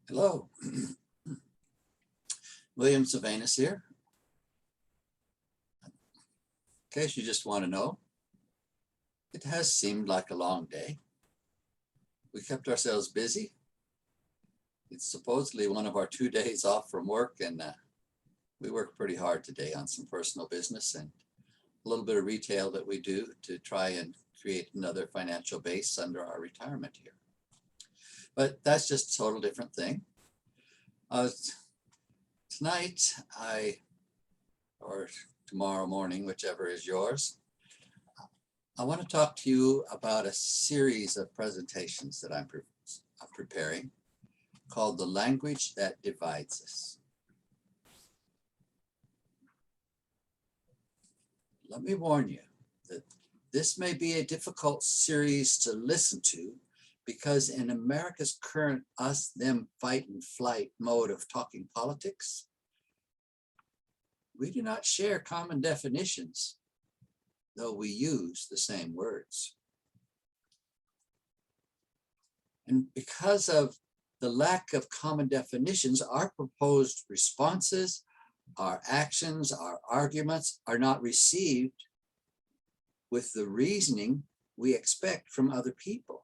Hello, William Sylvanus here. In case you just want to know, it has seemed like a long day. We kept ourselves busy. It's supposedly one of our 2 days off from work, and we worked pretty hard today on some personal business and a little bit of retail that we do to try and create another financial base under our retirement here. But that's just a total different thing. Tonight, or tomorrow morning, whichever is yours, I want to talk to you about a series of presentations that I'm preparing called The Language That Divides Us. Let me warn you that this may be a difficult series to listen to because in America's current us, them, fight and flight mode of talking politics, we do not share common definitions, though we use the same words. And because of the lack of common definitions, our proposed responses, our actions, our arguments are not received with the reasoning we expect from other people.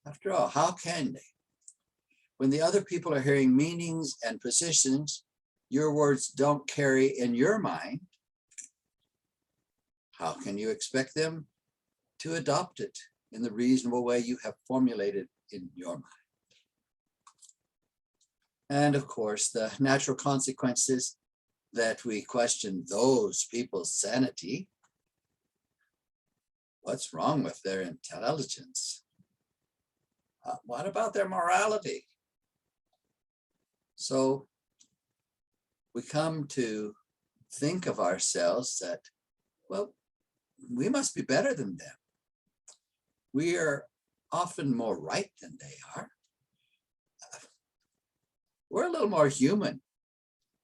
After all, how can they? When the other people are hearing meanings and positions your words don't carry in your mind, how can you expect them to adopt it in the reasonable way you have formulated in your mind? And of course, the natural consequences that we question those people's sanity. What's wrong with their intelligence? What about their morality? So we come to think of ourselves that, well, we must be better than them. We are often more right than they are. We're a little more human.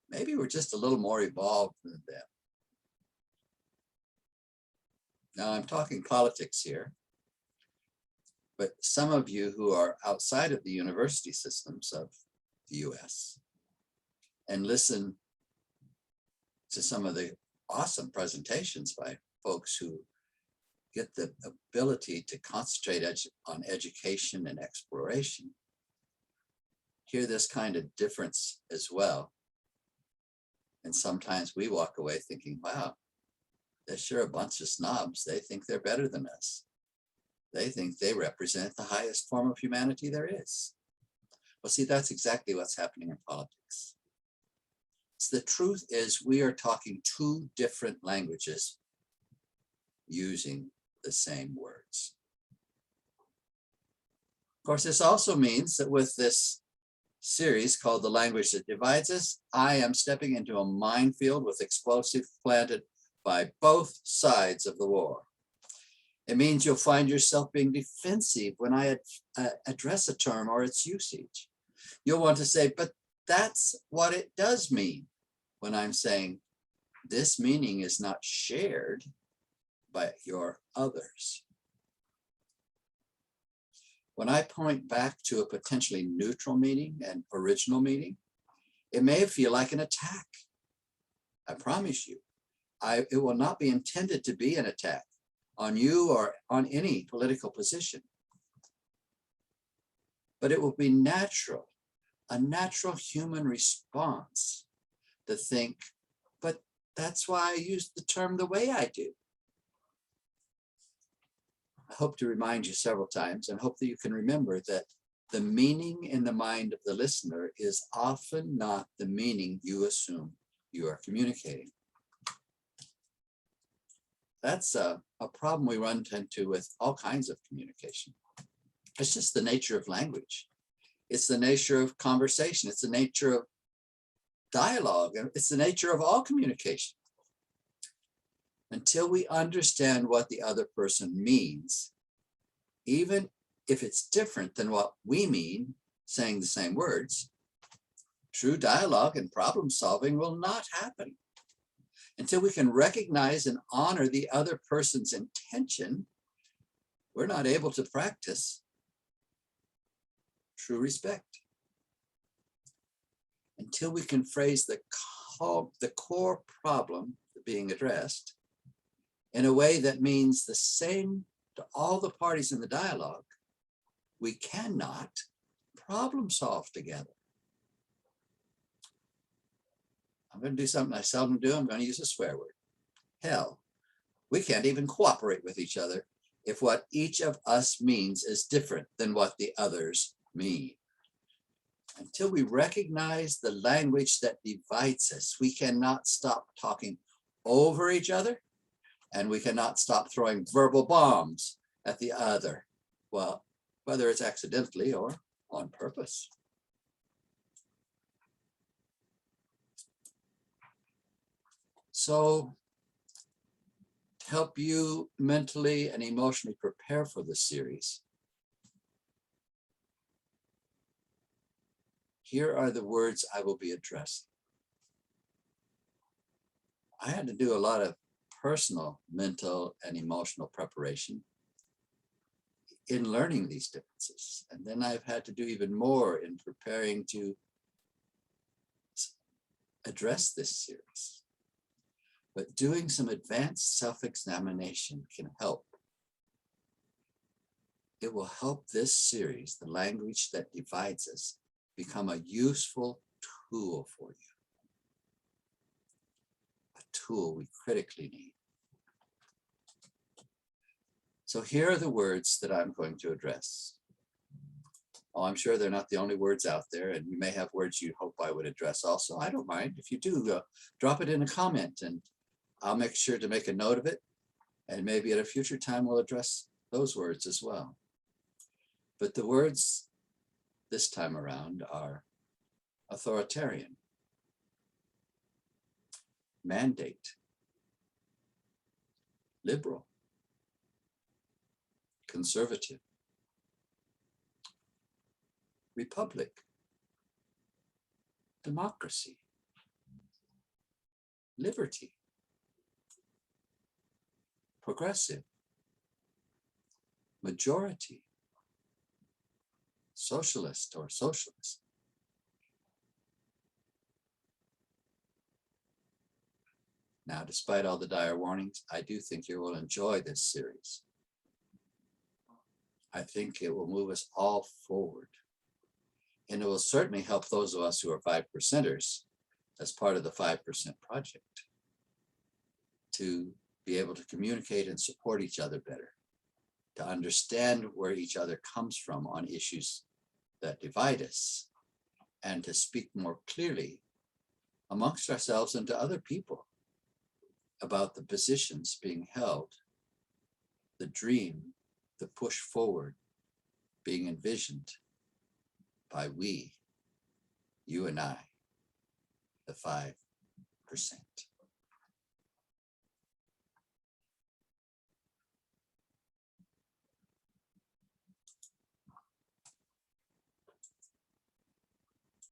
Maybe we're just a little more evolved than them. Now I'm talking politics here, but some of you who are outside of the university systems of the US and listen to some of the awesome presentations by folks who get the ability to concentrate on education and exploration, hear this kind of difference as well. And sometimes we walk away thinking, wow, they're sure a bunch of snobs. They think they're better than us. They think they represent the highest form of humanity there is. Well, see, that's exactly what's happening in politics. So the truth is we are talking two different languages using the same words. Of course, this also means that with this series called The Language That Divides Us, I am stepping into a minefield with explosives planted by both sides of the war. It means you'll find yourself being defensive when I address a term or its usage. You'll want to say, but that's what it does mean, when I'm saying this meaning is not shared by your others. When I point back to a potentially neutral meaning and original meaning, it may feel like an attack. I promise you, it will not be intended to be an attack on you or on any political position. But it will be natural, a natural human response to think, but that's why I use the term the way I do. I hope to remind you several times and hope that you can remember that the meaning in the mind of the listener is often not the meaning you assume you are communicating. That's a problem we run into with all kinds of communication. It's just the nature of language. It's the nature of conversation. It's the nature of dialogue. And it's the nature of all communication. Until we understand what the other person means, even if it's different than what we mean, saying the same words, true dialogue and problem solving will not happen. Until we can recognize and honor the other person's intention, we're not able to practice true respect. Until we can phrase the core problem being addressed in a way that means the same to all the parties in the dialogue, we cannot problem solve together. I'm going to do something I seldom do. I'm going to use a swear word. Hell, we can't even cooperate with each other if what each of us means is different than what the others mean. Until we recognize the language that divides us, we cannot stop talking over each other, and we cannot stop throwing verbal bombs at the other, well, whether it's accidentally or on purpose. So, to help you mentally and emotionally prepare for this series, here are the words I will be addressing. I had to do a lot of personal, mental, and emotional preparation in learning these differences. And then I've had to do even more in preparing to address this series. But doing some advanced self-examination can help. It will help this series, The Language That Divides Us, become a useful tool for you. A tool we critically need. So here are the words that I'm going to address. Oh, I'm sure they're not the only words out there, and you may have words you hope I would address also. I don't mind. If you do, drop it in a comment, and I'll make sure to make a note of it, and maybe at a future time we'll address those words as well. But the words this time around are authoritarian, mandate, liberal, conservative, republic, democracy, liberty, progressive, majority, socialist or socialist. Now, despite all the dire warnings, I do think you will enjoy this series. I think it will move us all forward. And it will certainly help those of us who are 5%ers as part of the 5% project to be able to communicate and support each other better, to understand where each other comes from on issues that divide us, and to speak more clearly amongst ourselves and to other people about the positions being held, the dream, the push forward being envisioned by we, you and I, the 5%.